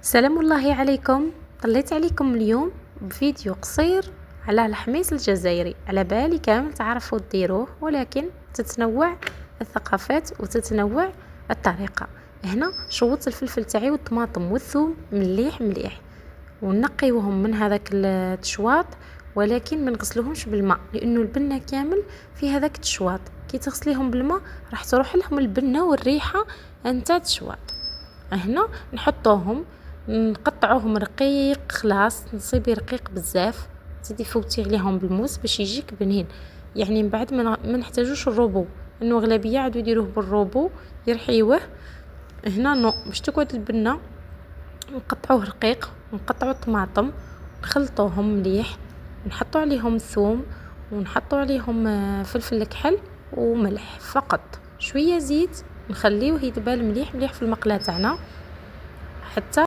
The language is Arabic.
سلام الله عليكم. طليت عليكم اليوم بفيديو قصير على الحميص الجزائري. على بالي كامل تعرفوا ديروه، ولكن تتنوع الثقافات وتتنوع الطريقة. هنا شوط الفلفل تاعي والطماطم والثوم مليح مليح، ونقيوهم من هذاك التشواط، ولكن ما نغسلوهمش بالماء لانه البنه كامل في هذاك التشواط. كي تغسليهم بالماء راح تروح لهم البنه والريحه نتاع التشواط. هنا نحطوهم نقطعوهم رقيق، خلاص نصيبي رقيق بزاف، تزيدي فوتي عليهم بالموس باش يجيك بنين. يعني من بعد ما نحتاجوش الروبو، انه اغلبيه عادوا يديروه بالروبو يرحيوه. هنا نو، باش تقعد البنه نقطعوه رقيق، ونقطعوا الطماطم نخلطوهم مليح، نحطوا عليهم الثوم، ونحطوا عليهم فلفل الكحل وملح فقط، شويه زيت، نخليوه يدبل مليح مليح في المقله تاعنا حتى